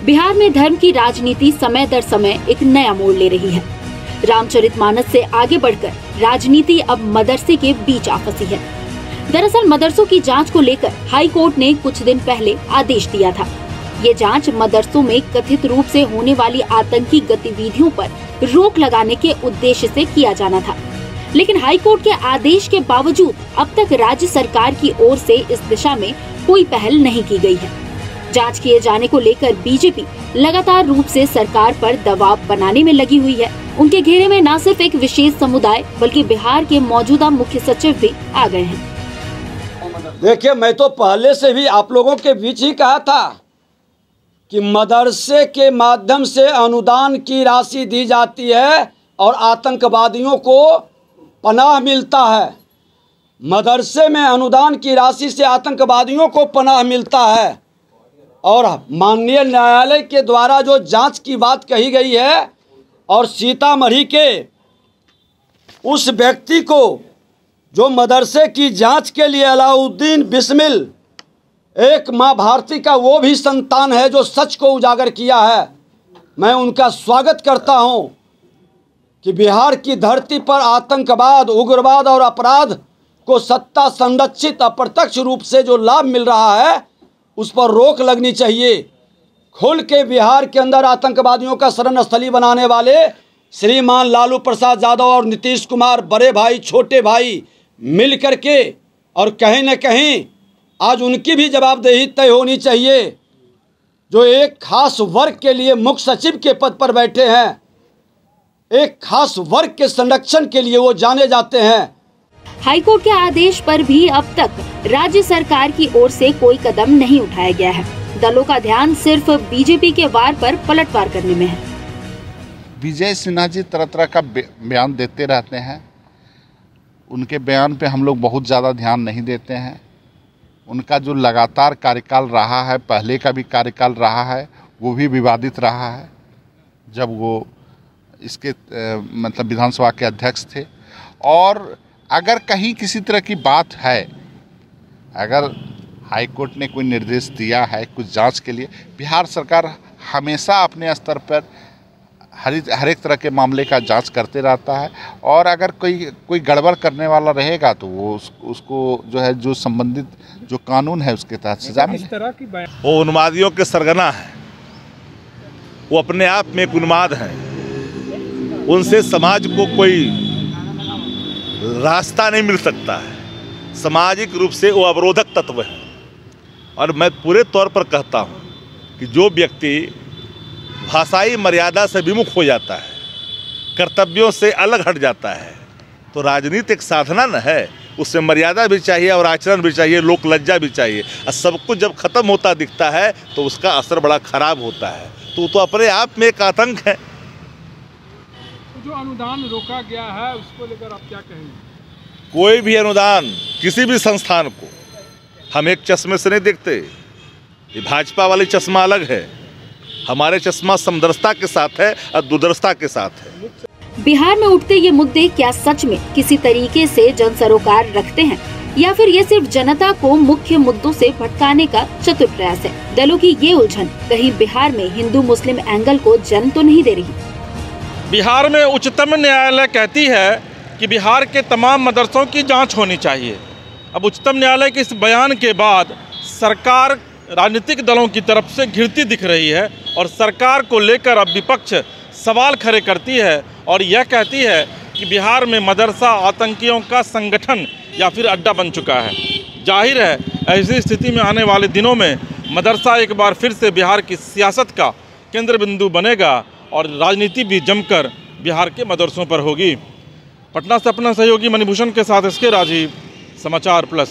बिहार में धर्म की राजनीति समय दर समय एक नया मोड़ ले रही है। रामचरितमानस से आगे बढ़कर राजनीति अब मदरसे के बीच आ फंसी है। दरअसल मदरसों की जांच को लेकर हाई कोर्ट ने कुछ दिन पहले आदेश दिया था। ये जांच मदरसों में कथित रूप से होने वाली आतंकी गतिविधियों पर रोक लगाने के उद्देश्य से किया जाना था, लेकिन हाई कोर्ट के आदेश के बावजूद अब तक राज्य सरकार की ओर से इस दिशा में कोई पहल नहीं की गई है। जांच किए जाने को लेकर बीजेपी लगातार रूप से सरकार पर दबाव बनाने में लगी हुई है। उनके घेरे में न सिर्फ एक विशेष समुदाय बल्कि बिहार के मौजूदा मुख्य सचिव भी आ गए हैं। देखिए, मैं तो पहले से भी आप लोगों के बीच ही कहा था कि मदरसे के माध्यम से अनुदान की राशि दी जाती है और आतंकवादियों को पनाह मिलता है। मदरसे में अनुदान की राशि से आतंकवादियों को पनाह मिलता है और माननीय न्यायालय के द्वारा जो जांच की बात कही गई है और सीतामढ़ी के उस व्यक्ति को जो मदरसे की जांच के लिए अलाउद्दीन बिस्मिल, एक माँ भारती का वो भी संतान है जो सच को उजागर किया है। मैं उनका स्वागत करता हूं कि बिहार की धरती पर आतंकवाद, उग्रवाद और अपराध को सत्ता संरक्षित अप्रत्यक्ष रूप से जो लाभ मिल रहा है उस पर रोक लगनी चाहिए। खुल के बिहार के अंदर आतंकवादियों का शरण स्थली बनाने वाले श्रीमान लालू प्रसाद यादव और नीतीश कुमार, बड़े भाई छोटे भाई मिल करके और कहीं न कहीं आज उनकी भी जवाबदेही तय होनी चाहिए जो एक खास वर्ग के लिए मुख्य सचिव के पद पर बैठे हैं। एक खास वर्ग के संरक्षण के लिए वो जाने जाते हैं। हाईकोर्ट के आदेश पर भी अब तक राज्य सरकार की ओर से कोई कदम नहीं उठाया गया है। दलों का ध्यान सिर्फ बीजेपी के वार पर पलटवार करने में है। विजय सिन्हा जी तरह तरह का बयान देते रहते हैं। उनके बयान पे हम लोग बहुत ज़्यादा ध्यान नहीं देते हैं। उनका जो लगातार कार्यकाल रहा है, पहले का भी कार्यकाल रहा है, वो भी विवादित रहा है। जब वो इसके मतलब विधानसभा के अध्यक्ष थे और अगर कहीं किसी तरह की बात है, अगर हाई कोर्ट ने कोई निर्देश दिया है कुछ जांच के लिए, बिहार सरकार हमेशा अपने स्तर पर हर एक तरह के मामले का जांच करते रहता है और अगर कोई गड़बड़ करने वाला रहेगा तो वो उसको जो है जो संबंधित जो कानून है उसके तहत सजा मिलेगी। वो उन्मादियों के सरगना है, वो अपने आप में एक उन्माद है। उनसे समाज को कोई रास्ता नहीं मिल सकता है। सामाजिक रूप से वो अवरोधक तत्व है और मैं पूरे तौर पर कहता हूँ कि जो व्यक्ति भाषाई मर्यादा से विमुख हो जाता है, कर्तव्यों से अलग हट जाता है, तो राजनीति एक साधना न है। उससे मर्यादा भी चाहिए और आचरण भी चाहिए, लोक लज्जा भी चाहिए। और सब कुछ जब खत्म होता दिखता है तो उसका असर बड़ा खराब होता है। तो अपने आप में एक आतंक है। जो अनुदान रोका गया है उसको लेकर आप क्या कहेंगे? कोई भी अनुदान किसी भी संस्थान को हम एक चश्मे से नहीं देखते। ये भाजपा वाली चश्मा अलग है, हमारे चश्मा समदर्शता के साथ है और दुर्दर्शता के साथ है। बिहार में उठते ये मुद्दे क्या सच में किसी तरीके से जन सरोकार रखते हैं या फिर ये सिर्फ जनता को मुख्य मुद्दों से भटकाने का चतुर प्रयास है? दलों की ये उलझन कहीं बिहार में हिंदू मुस्लिम एंगल को जन्म तो नहीं दे रही? बिहार में उच्चतम न्यायालय कहती है कि बिहार के तमाम मदरसों की जांच होनी चाहिए। अब उच्चतम न्यायालय के इस बयान के बाद सरकार राजनीतिक दलों की तरफ से घिरती दिख रही है और सरकार को लेकर अब विपक्ष सवाल खड़े करती है और यह कहती है कि बिहार में मदरसा आतंकियों का संगठन या फिर अड्डा बन चुका है। जाहिर है ऐसी स्थिति में आने वाले दिनों में मदरसा एक बार फिर से बिहार की सियासत का केंद्र बिंदु बनेगा और राजनीति भी जमकर बिहार के मदरसों पर होगी। पटना से अपना सहयोगी मणिभूषण के साथ SK राजीव, समाचार प्लस।